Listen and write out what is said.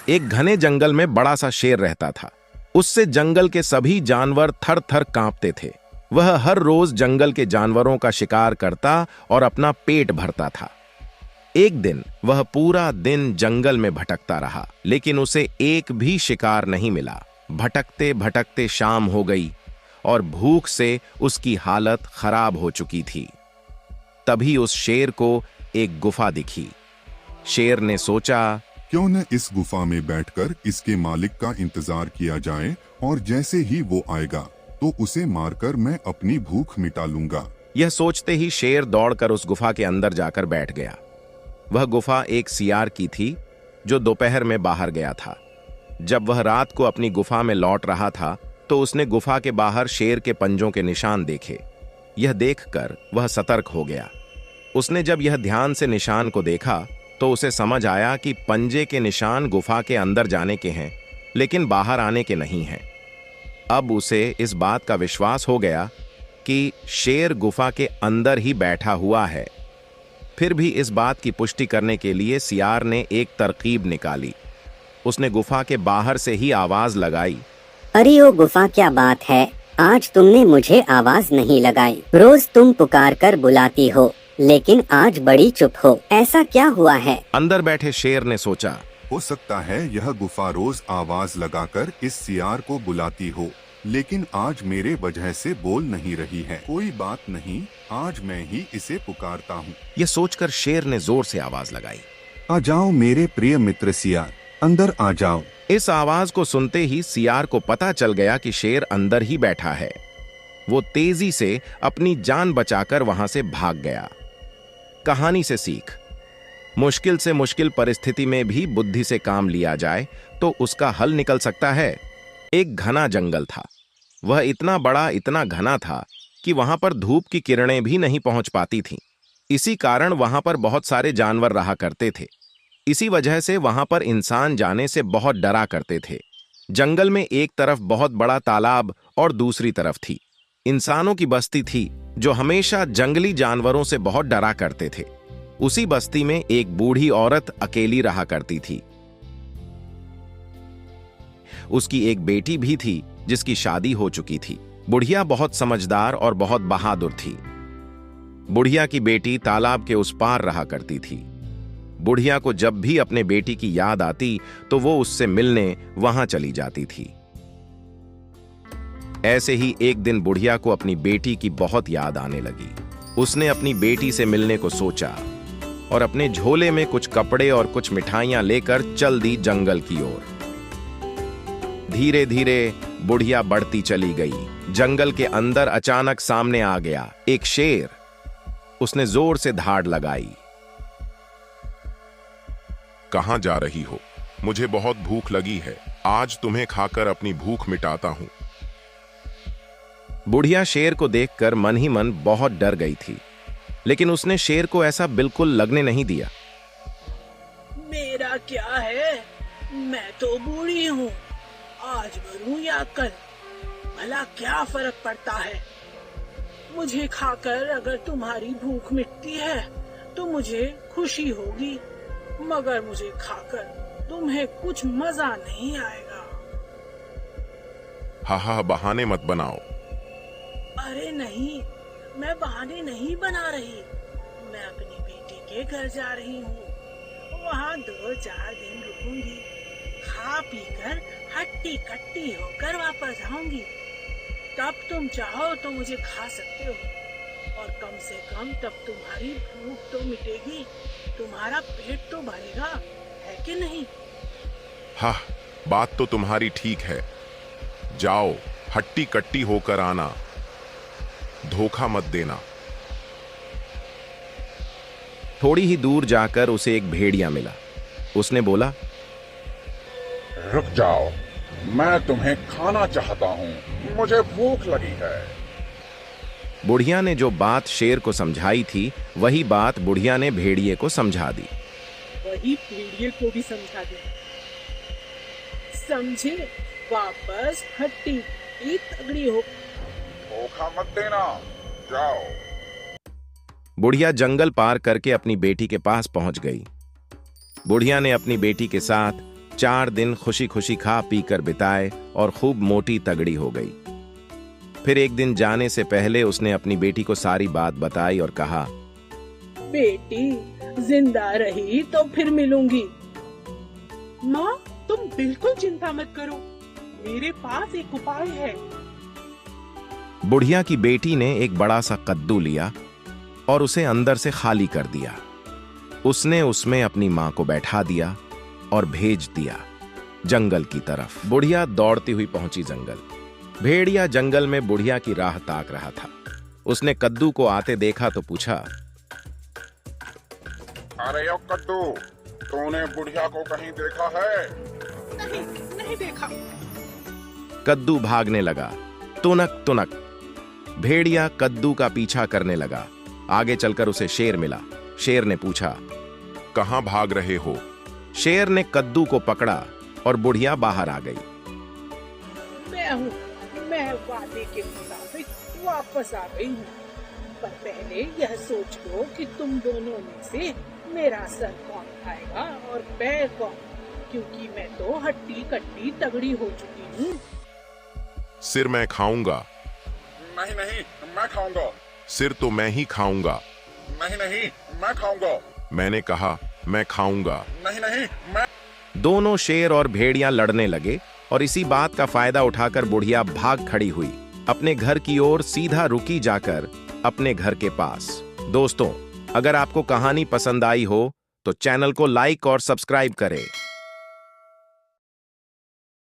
एक घने जंगल में बड़ा सा शेर रहता था। उससे जंगल के सभी जानवर थर थर कांपते थे। वह हर रोज जंगल के जानवरों का शिकार करता और अपना पेट भरता था। एक दिन वह पूरा दिन जंगल में भटकता रहा, लेकिन उसे एक भी शिकार नहीं मिला। भटकते भटकते शाम हो गई और भूख से उसकी हालत खराब हो चुकी थी। तभी उस शेर को एक गुफा दिखी। शेर ने सोचा, क्यों न इस गुफा में बैठकर इसके मालिक का इंतजार किया जाए और जैसे ही वो आएगा तो उसे मारकर मैं अपनी भूख मिटा लूंगा। यह सोचते ही शेर दौड़कर उस गुफा के अंदर जाकर बैठ गया। वह गुफा एक सियार की थी जो दोपहर में बाहर गया था। जब वह रात को अपनी गुफा में लौट रहा था तो उसने गुफा के बाहर शेर के पंजों के निशान देखे। यह देखकर वह सतर्क हो गया। उसने जब यह ध्यान से निशान को देखा तो उसे समझ आया कि पंजे के निशान गुफा के अंदर जाने के हैं, लेकिन बाहर आने के नहीं हैं। अब उसे इस बात का विश्वास हो गया कि शेर गुफा के अंदर ही बैठा हुआ है। फिर भी इस बात की पुष्टि करने के लिए सियार ने एक तरकीब निकाली। उसने गुफा के बाहर से ही आवाज लगाई, अरे ओ गुफा, क्या बात है, आज तुमने मुझे आवाज नहीं लगाई। रोज तुम पुकार कर बुलाती हो, लेकिन आज बड़ी चुप हो, ऐसा क्या हुआ है? अंदर बैठे शेर ने सोचा, हो सकता है यह गुफा रोज आवाज लगाकर इस सियार को बुलाती हो, लेकिन आज मेरे वजह से बोल नहीं रही है। कोई बात नहीं, आज मैं ही इसे पुकारता हूँ। यह सोचकर शेर ने जोर से आवाज लगाई, आ जाओ मेरे प्रिय मित्र सियार, अंदर आ जाओ। इस आवाज को सुनते ही सियार को पता चल गया कि शेर अंदर ही बैठा है। वो तेजी से अपनी जान बचाकर वहां से भाग गया। कहानी से सीख, मुश्किल से मुश्किल परिस्थिति में भी बुद्धि से काम लिया जाए तो उसका हल निकल सकता है। एक घना जंगल था। वह इतना बड़ा, इतना घना था कि वहां पर धूप की किरणें भी नहीं पहुंच पाती थीं। इसी कारण वहां पर बहुत सारे जानवर रहा करते थे। इसी वजह से वहां पर इंसान जाने से बहुत डरा करते थे। जंगल में एक तरफ बहुत बड़ा तालाब और दूसरी तरफ थी इंसानों की बस्ती थी, जो हमेशा जंगली जानवरों से बहुत डरा करते थे। उसी बस्ती में एक बूढ़ी औरत अकेली रहा करती थी। उसकी एक बेटी भी थी जिसकी शादी हो चुकी थी। बुढ़िया बहुत समझदार और बहुत बहादुर थी। बुढ़िया की बेटी तालाब के उस पार रहा करती थी। बुढ़िया को जब भी अपने बेटी की याद आती तो वो उससे मिलने वहां चली जाती थी। ऐसे ही एक दिन बुढ़िया को अपनी बेटी की बहुत याद आने लगी। उसने अपनी बेटी से मिलने को सोचा और अपने झोले में कुछ कपड़े और कुछ मिठाइयां लेकर चल दी जंगल की ओर। धीरे धीरे बुढ़िया बढ़ती चली गई। जंगल के अंदर अचानक सामने आ गया एक शेर। उसने जोर से धाड़ लगाई, कहां जा रही हो? मुझे बहुत भूख लगी है, आज तुम्हें खाकर अपनी भूख मिटाता हूं। बुढ़िया शेर को देखकर मन ही मन बहुत डर गई थी, लेकिन उसने शेर को ऐसा बिल्कुल लगने नहीं दिया। मेरा क्या है, मैं तो बूढ़ी हूँ, आज मरूं या कल, भला क्या फर्क पड़ता है। मुझे खाकर अगर तुम्हारी भूख मिटती है तो मुझे खुशी होगी, मगर मुझे खाकर तुम्हें कुछ मजा नहीं आएगा। हा, बहाने मत बनाओ। अरे नहीं, मैं बहाने नहीं बना रही। मैं अपनी बेटी के घर जा रही हूँ। वहाँ 2-4 दिन रुकूंगी, खा पी कर हट्टी कट्टी होकर वापस आऊंगी। तब तुम चाहो तो मुझे खा सकते हो, और कम से कम तब तुम्हारी भूख तो मिटेगी, तुम्हारा पेट तो भरेगा, है कि नहीं? हाँ, बात तो तुम्हारी ठीक है। जाओ, हट्टी कट्टी होकर आना, धोखा मत देना। थोड़ी ही दूर जाकर उसे एक भेड़िया मिला। उसने बोला, रुक जाओ, मैं तुम्हें खाना चाहता हूँ, मुझे भूख लगी है। बुढ़िया ने जो बात शेर को समझाई थी वही बात बुढ़िया ने भेड़िए को समझा दी। वही भेड़िए को भी समझा दी। समझे, वापस हट्टी तगड़ी हो। धोखा मत देना, जाओ। बुढ़िया जंगल पार करके अपनी बेटी के पास पहुंच गई। बुढ़िया ने अपनी बेटी के साथ 4 दिन खुशी खुशी खा पी कर बिताए और खूब मोटी तगड़ी हो गई। फिर एक दिन जाने से पहले उसने अपनी बेटी को सारी बात बताई और कहा, बेटी, जिंदा रही तो फिर मिलूंगी। माँ, तुम बिल्कुल चिंता मत करो, मेरे पास एक उपाय है। बुढ़िया की बेटी ने एक बड़ा सा कद्दू लिया और उसे अंदर से खाली कर दिया। उसने उसमें अपनी मां को बैठा दिया और भेज दिया जंगल की तरफ। बुढ़िया दौड़ती हुई पहुंची जंगल। भेड़िया जंगल में बुढ़िया की राह ताक रहा था। उसने कद्दू को आते देखा तो पूछा, अरे ओ कद्दू, तूने बुढ़िया को कहीं देखा है? नहीं, नहीं देखा। कद्दू भागने लगा, तुनक तुनक। भेड़िया कद्दू का पीछा करने लगा। आगे चलकर उसे शेर मिला। शेर ने पूछा, कहाँ भाग रहे हो? शेर ने कद्दू को पकड़ा और बुढ़िया बाहर आ गई। मैं वादे के मुताबिक वापस आ गई हूँ, पर पहले यह सोच लो कि तुम दोनों में से मेरा सर कौन खाएगा और पैर कौन, क्योंकि मैं तो हट्टी कट्टी तगड़ी हो चुकी हूँ। सिर मैं खाऊंगा। नहीं नहीं, मैं खाऊंगा। सिर तो मैं ही खाऊंगा। नहीं नहीं, मैं खाऊंगा। मैंने कहा मैं खाऊंगा। नहीं नहीं, मैं। दोनों शेर और भेड़िया लड़ने लगे और इसी बात का फायदा उठाकर बुढ़िया भाग खड़ी हुई अपने घर की ओर, सीधा रुकी जाकर अपने घर के पास। दोस्तों, अगर आपको कहानी पसंद आई हो तो चैनल को लाइक और सब्सक्राइब करें।